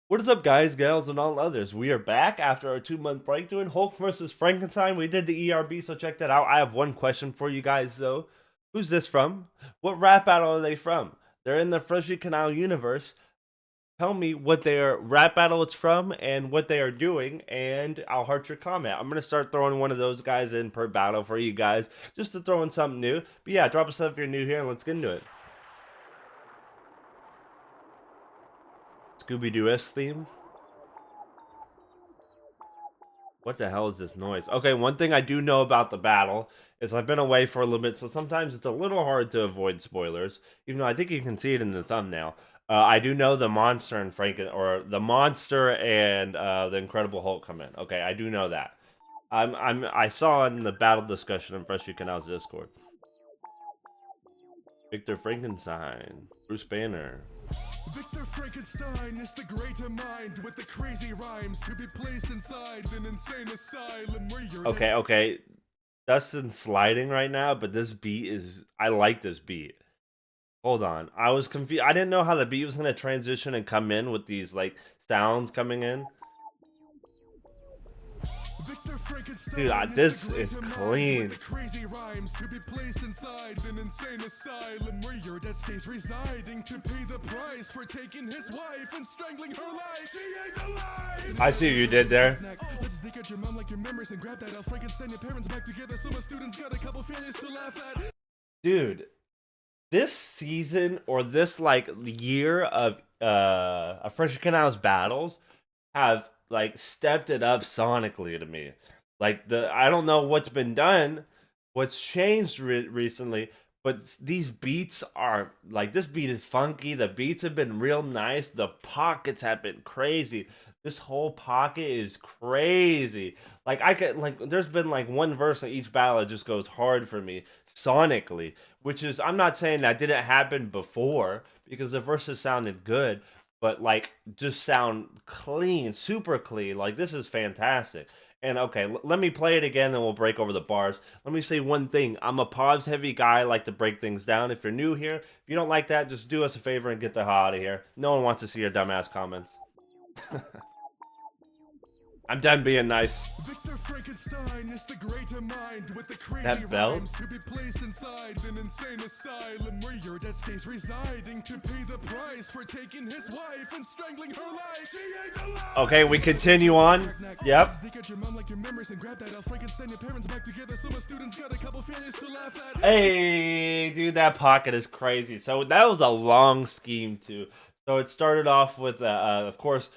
What is up, guys, gals, and all others? We are back after our 2-month break doing Hulk versus Frankenstein. We did the ERB, so check that out. I have one question for you guys, though. Who's this from? What rap battle are they from? They're in the Freshy Kanal universe. Tell me what their rap battle it's from and what they are doing, and I'll heart your comment. I'm going to start throwing one of those guys in per battle for you guys, just to throw in something new. But yeah, drop a sub if you're new here, and let's get into it. Scooby-Doo-esque theme. What the hell is this noise? Okay, one thing I do know about the battle is I've been away for a little bit, so sometimes it's a little hard to avoid spoilers, even though I think you can see it in the thumbnail. I do know the monster and the monster and the Incredible Hulk come in. Okay, I do know that. I saw in the battle discussion in Freshy Kanal's Discord. Victor Frankenstein, Bruce Banner. Victor Frankenstein is the greater mind with the crazy rhymes to be placed inside an insane asylum where you're Okay. Dustin's sliding right now, but this beat is... I like this beat. Hold on. I was confused. I didn't know how the beat was going to transition and come in with these, like, sounds coming in. Dude, this is clean. Crazy rhymes to be placed inside an insane asylum where your dead stays residing to pay the price for taking his wife and strangling her life. She ain't alive. I see what you did there. Let's dig at your mom like your memories and grab that out. Frankenstein your parents back together so my students got a couple failures to laugh at. Dude, this season or this like year of Freshy Kanal's battles have like stepped it up sonically to me. Like I don't know what's been done, what's changed recently, but these beats are like, this beat is funky. The beats have been real nice. The pockets have been crazy. This whole pocket is crazy. Like there's been like one verse in each battle that just goes hard for me sonically, which is, I'm not saying that didn't happen before because the verses sounded good, but like just sound clean, super clean. Like this is fantastic. And okay, let me play it again, then we'll break over the bars. Let me say one thing. I'm a pause heavy guy. I like to break things down. If you're new here, if you don't like that, just do us a favor and get the hell out of here. No one wants to see your dumbass comments. I'm done being nice. Victor Frankenstein is the greater mind with the crazy That belt? rhymes to be placed inside an insane asylum where your dead stays residing to pay the price for taking his wife and strangling her life. She ain't alive. Okay, we continue on. Yep. Hey, dude, that pocket is crazy. So that was a long scheme too. So it started off with, of course,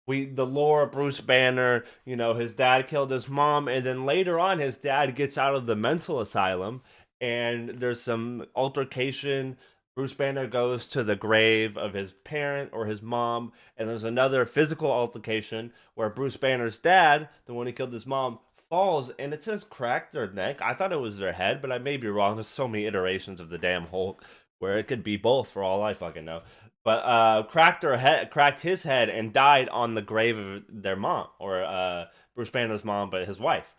the lore of Bruce Banner, you know, his dad killed his mom, and then later on his dad gets out of the mental asylum, and there's some altercation. Bruce Banner goes to the grave of his parent or his mom, and there's another physical altercation where Bruce Banner's dad, the one who killed his mom, falls, and it says cracked their neck. I thought it was their head, but I may be wrong. There's so many iterations of the damn Hulk where it could be both for all I fucking know. But cracked his head and died on the grave of their mom, or Bruce Banner's mom, but his wife.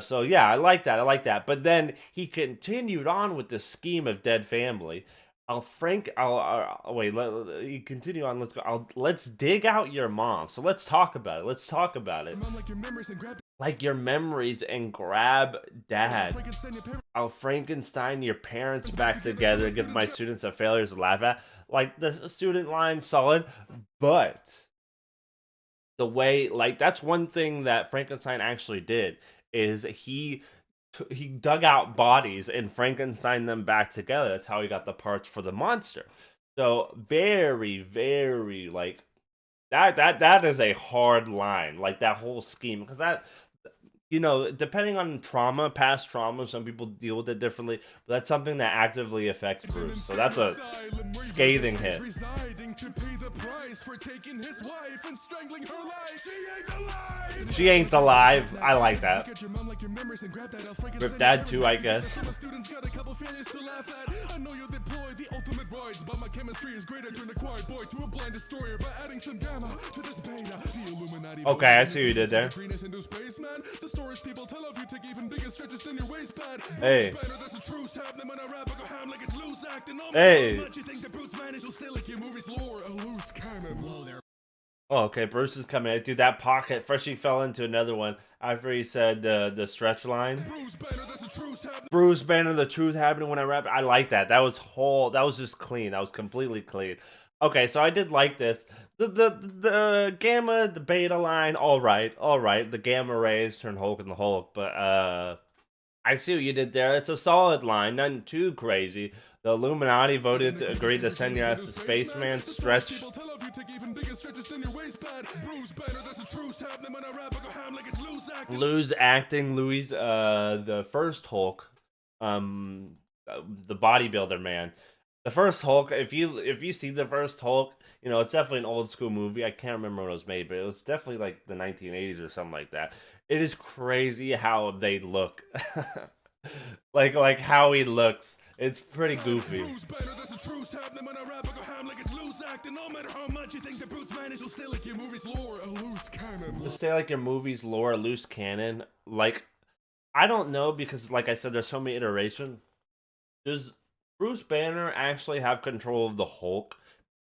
So yeah, I like that. But then he continued on with this scheme of dead family. Wait. You continue on. Let's go. Let's dig out your mom. So let's talk about it. Like your memories and grab dad. I'll Frankenstein your parents back together. Give my students a failures to laugh at. Like the student line solid, but the way, like, that's one thing that Frankenstein actually did is he dug out bodies and Frankenstein them back together. That's how he got the parts for the monster. So very, very, like, that is a hard line, like that whole scheme, because that, you know, depending on trauma, past trauma, some people deal with it differently, but that's something that actively affects Bruce. So that's a scathing hit. She ain't alive. I like that. Rip Dad too, I guess. Okay, I see what you did there. Hey. Hey. Oh, okay. Bruce is coming in. Dude, that pocket. Freshie fell into another one after he said the stretch line. Bruce Banner, there's a truce happening. Bruce Banner, the truth happening when I rap. I like that. That was whole. That was just clean. That was completely clean. Okay, so I did like this. The gamma, the beta line. All right, all right. The gamma rays turn Hulk and the Hulk, but I see what you did there. It's a solid line, nothing too crazy. The Illuminati voted to agree to send your ass to Spaceman. Stretch. Lew's acting. Louis, the first Hulk, the bodybuilder man. The first Hulk. If you see the first Hulk, you know it's definitely an old school movie. I can't remember when it was made, but it was definitely like the 1980s or something like that. It is crazy how they look. like how he looks. It's pretty goofy. Just say like your movie's lore, a loose cannon. Like I don't know because like I said, there's so many iterations. Does Bruce Banner actually have control of the Hulk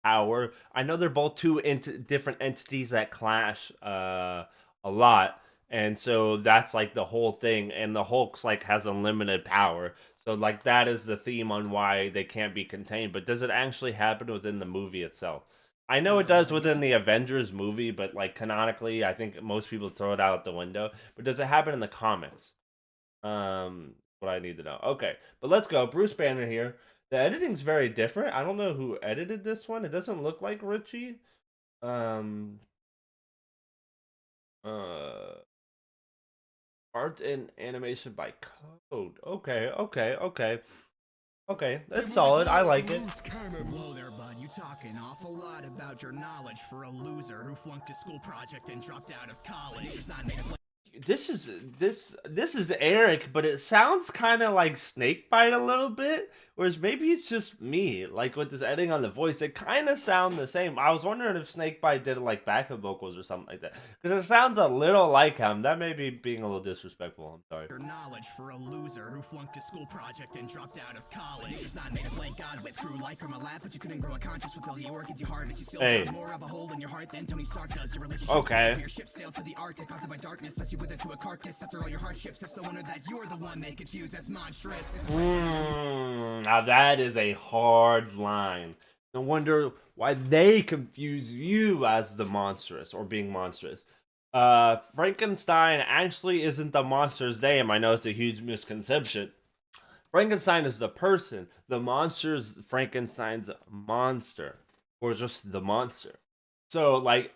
power? I know they're both two different entities that clash a lot. And so that's like the whole thing. And the Hulk's like has unlimited power. So like that is the theme on why they can't be contained. But does it actually happen within the movie itself? I know it does within the Avengers movie, but like canonically, I think most people throw it out the window. But does it happen in the comics? What I need to know. Okay, but let's go. Bruce Banner here. The editing's very different. I don't know who edited this one. It doesn't look like Richie. Um, art and animation by Code. Okay, okay, okay. Okay, that's solid. I like it. Whoa there, bud. You talk an awful lot about your knowledge for a loser who flunked a school project and dropped out of college. This is Eric, but it sounds kind of like Snakebite a little bit, whereas maybe it's just me. Like with this editing on the voice, they kind of sound the same. I was wondering if Snakebite did like backup vocals or something like that, because it sounds a little like him. That may be being a little disrespectful. I'm sorry. Your knowledge for a loser who flunked a school project and dropped out of college. It's not made of blank God whipped through life from a lab, but you couldn't grow a conscience with all the organs you harness. You still got more of a hole in your heart than Tony Stark does. Your relationship okay. So your ship sailed to the Arctic, haunted by darkness, as you wither to a carcass. After all your hardships, it's no wonder that you're the one they confuse as monstrous. Now that is a hard line. No wonder why they confuse you as the monstrous or being monstrous. Frankenstein actually isn't the monster's name. I know it's a huge misconception. Frankenstein is the person. The monster is Frankenstein's monster, or just the monster. So like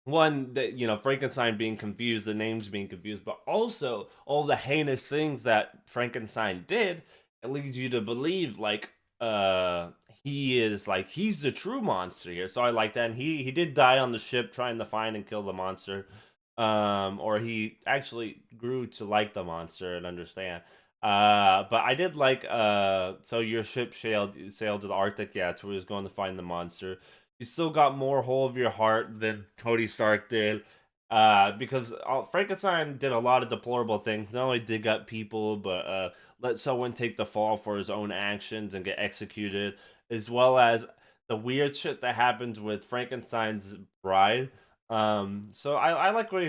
one that Frankenstein being confused, the names being confused, but also all the heinous things that Frankenstein did, it leads you to believe like he's the true monster here. So I like that. And he did die on the ship trying to find and kill the monster, or he actually grew to like the monster and understand. But I did like so your ship sailed to the Arctic. Yeah, it's where he was going to find the monster. You still got more whole of your heart than Tony Stark did, because Frankenstein did a lot of deplorable things. Not only dig up people, but let someone take the fall for his own actions and get executed, as well as the weird shit that happens with Frankenstein's bride. So I like what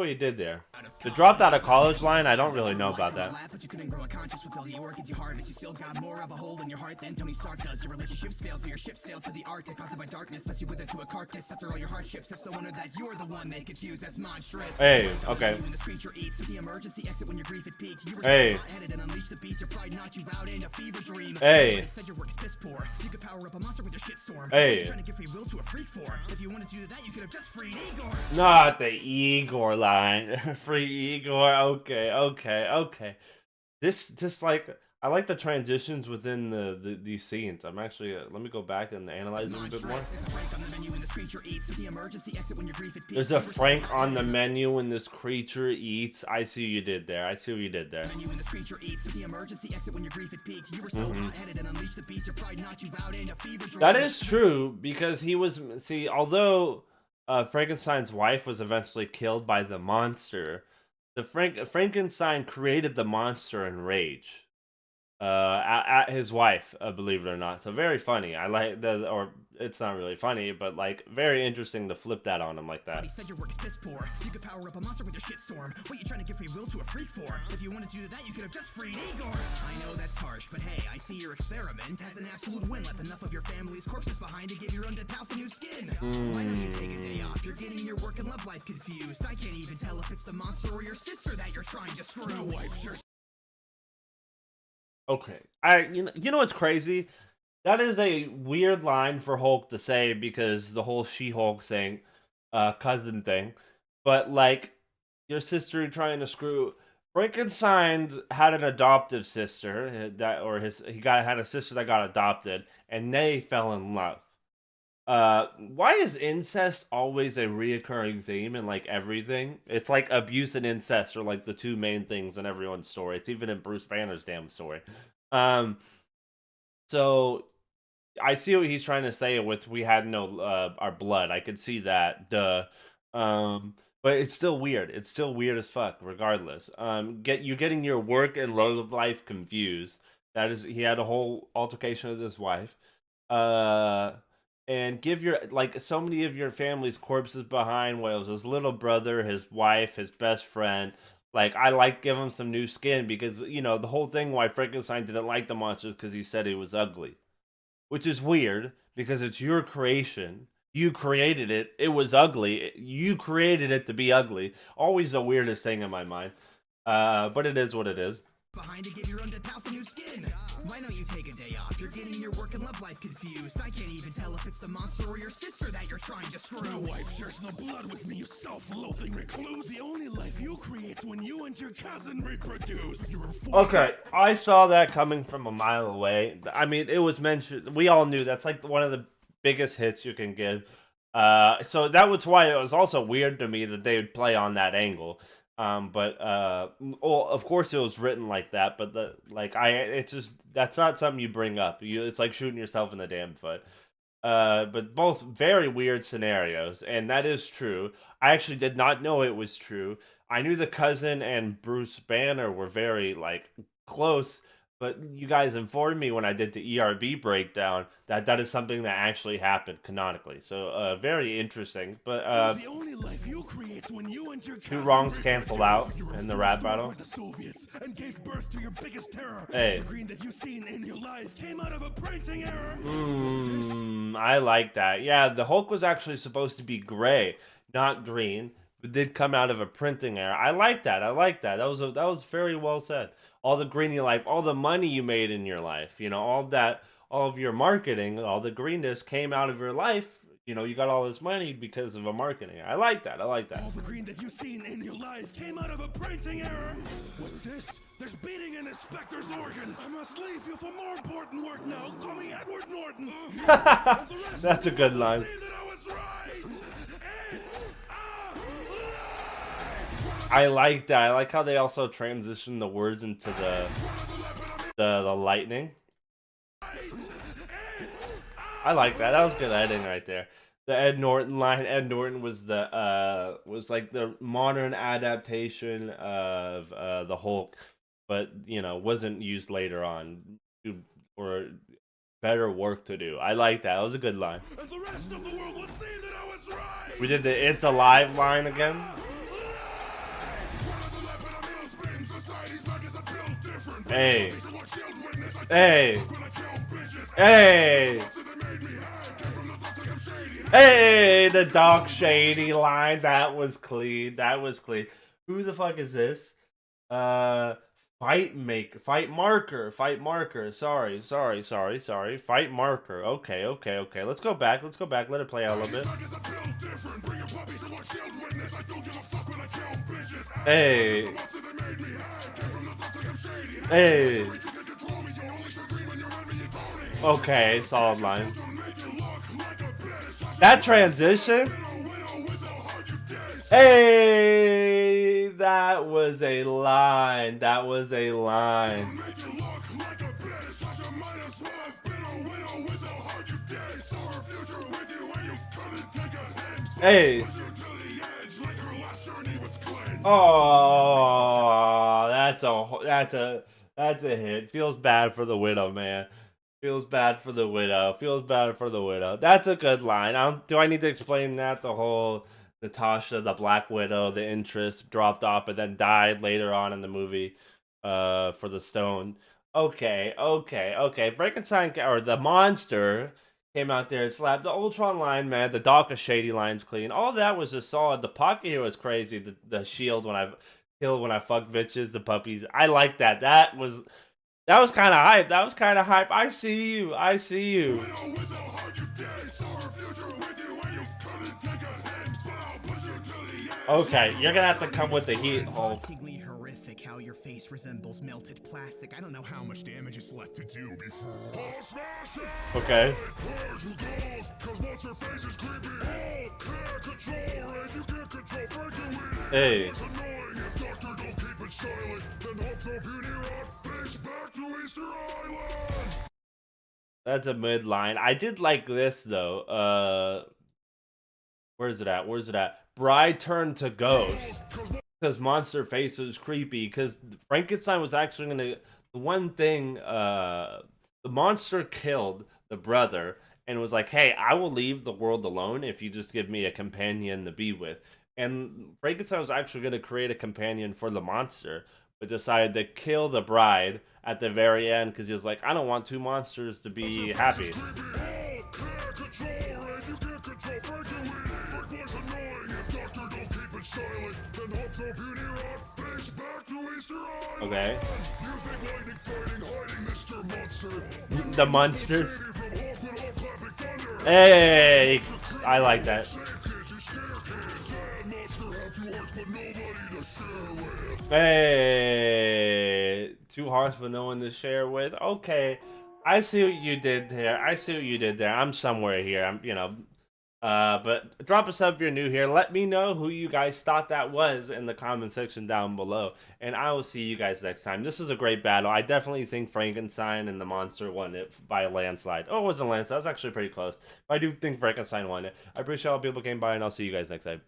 you did there. The dropped out of college line, I don't really know about that. But you couldn't grow a conscience with all the organs you harness. You still got more of a hole in your heart than Tony Stark does. Your relationships failed, so your ship sailed to the Arctic, haunted by darkness, as you wither to a carcass. After all your hardships, it's no wonder that you're the one they confuse as monstrous. Hey, okay. The emergency exit when your grief had peaked. You were hey. headed and unleashed the beast. Your pride knocked you out in a fever dream. Hey. Said your work is piss poor. You could power up a monster with your shitstorm. Hey. Trying to give free will to a freak for. If you wanted to do that, you could have just freed Igor. Not the Igor line. Free Igor. Okay. This like I like the transitions within these scenes. I'm actually let me go back and analyze them a bit more. There's a Frank on the menu when this creature eats. I see what you did there. That is true because he was although Frankenstein's wife was eventually killed by the monster. The Frankenstein created the monster in rage, at his wife, believe it or not. So very funny. I like that, or it's not really funny, but like very interesting to flip that on him like that. He said your work is piss poor. You could power up a monster with your shitstorm. What you trying to give free will to a freak for? If you wanted to do that, you could have just freed Igor. I know that's harsh, but hey, I see your experiment as an absolute win. Left enough of your family's corpses behind to give your undead pals a new skin. Why don't you take a day off? You're getting your work and love life confused. I can't even tell if it's the monster or your sister that you're trying to screw. My wife sure. Okay, you know what's crazy? That is a weird line for Hulk to say because the whole She-Hulk thing, cousin thing. But like, your sister trying to screw. Frankenstein had an adoptive sister had a sister that got adopted, and they fell in love. Why is incest always a reoccurring theme in like everything? It's like abuse and incest are like the two main things in everyone's story. It's even in Bruce Banner's damn story. So I see what he's trying to say with we had no our blood. I could see that. Duh. But it's still weird. It's still weird as fuck, regardless. You're getting your work and love life confused. That is, he had a whole altercation with his wife. And give your, like, so many of your family's corpses behind. Well, it was his little brother, his wife, his best friend. Like, I like give him some new skin because, you know, the whole thing why Frankenstein didn't like the monsters because he said he was ugly. Which is weird because it's your creation. You created it. It was ugly. You created it to be ugly. Always the weirdest thing in my mind. But it is what it is. Behind to give your undead pals a new skin. Why don't you take a day off? You're getting your work and love life confused. I can't even tell if it's the monster or your sister that you're trying to screw. My wife shares no blood with me, you self-loathing recluse. The only life you create's when you and your cousin reproduce. Okay, I saw that coming from a mile away. I mean, it was mentioned. We all knew that's like one of the biggest hits you can give. So that was why it was also weird to me that they would play on that angle. Well, of course it was written like that, but it's just, that's not something you bring up. It's like shooting yourself in the damn foot. But both very weird scenarios, and that is true. I actually did not know it was true. I knew the cousin and Bruce Banner were very, like, close, but you guys informed me when I did the ERB breakdown that that is something that actually happened canonically. So, very interesting. But, the only life you create's when you and your two wrongs canceled out in the rap battle. The Soviets and gave birth to your biggest terror. Hey. The green that you've seen in your life came out of a printing error. I like that. Yeah, the Hulk was actually supposed to be gray, not green. It did come out of a printing error. I like that. I like that. That was very well said. All the green in your life, all the money you made in your life, you know, all of your marketing, all the greenness came out of your life. You know, you got all this money because of a marketing. I like that. I like that. All the green that you've seen in your life came out of a printing error. What's this? There's beating in Inspector's organs. I must leave you for more important work now. Call me Edward Norton. That's a good line. I like that. I like how they also transition the words into the lightning. I like that. That was good editing right there. The Ed Norton line. Ed Norton was like the modern adaptation of the Hulk, but you know wasn't used later on for better work to do. I like that. That was a good line. And the rest of the world will see that I was right. We did the "It's Alive" line again. Hey. Hey. Hey. Hey, the Doc Shady line. That was clean. That was clean. Who the fuck is this? Fightmarker. Sorry. Fightmarker. Okay. Let's go back. Let it play out a little bit. Hey. Hey. Okay, solid line. That transition. Hey, that was a line. That was a line. Hey. Oh, that's a hit. Feels bad for the widow, man. Feels bad for the widow. Feels bad for the widow. That's a good line. Do I need to explain that? The whole Natasha, the Black Widow, the interest dropped off, but then died later on in the movie, for the stone. Okay. Frankenstein or the monster came out there and slapped the Ultron line, man. The Doc of Shady line's clean. All that was just solid. The pocket here was crazy. The shield when I kill when I fuck bitches, the puppies. I like that. That was kind of hype. That was kind of hype. I see you. I see you. Okay, you're gonna have to come with the heat, Hulk. Horrific how your face resembles melted plastic. I don't know how much damage is left to do before. Okay. Hey. That's a mid line. I did like this though. Where's it at? Where's it at? Bride turned to ghost. Because monster face was creepy. Because Frankenstein was actually gonna. The one thing, the monster killed the brother and was like, "Hey, I will leave the world alone if you just give me a companion to be with." And Frankenstein was actually gonna create a companion for the monster, but decided to kill the bride at the very end because he was like, "I don't want two monsters to be happy." Okay. The monsters. Hey, I like that. Hey, two hearts but no one to share with. Okay, I see what you did there. I see what you did there. I'm somewhere here. But drop a sub if you're new here. Let me know who you guys thought that was in the comment section down below. And I will see you guys next time. This was a great battle. I definitely think Frankenstein and the monster won it by a landslide. Oh, it wasn't a landslide. It was actually pretty close. But I do think Frankenstein won it. I appreciate all people came by, and I'll see you guys next time.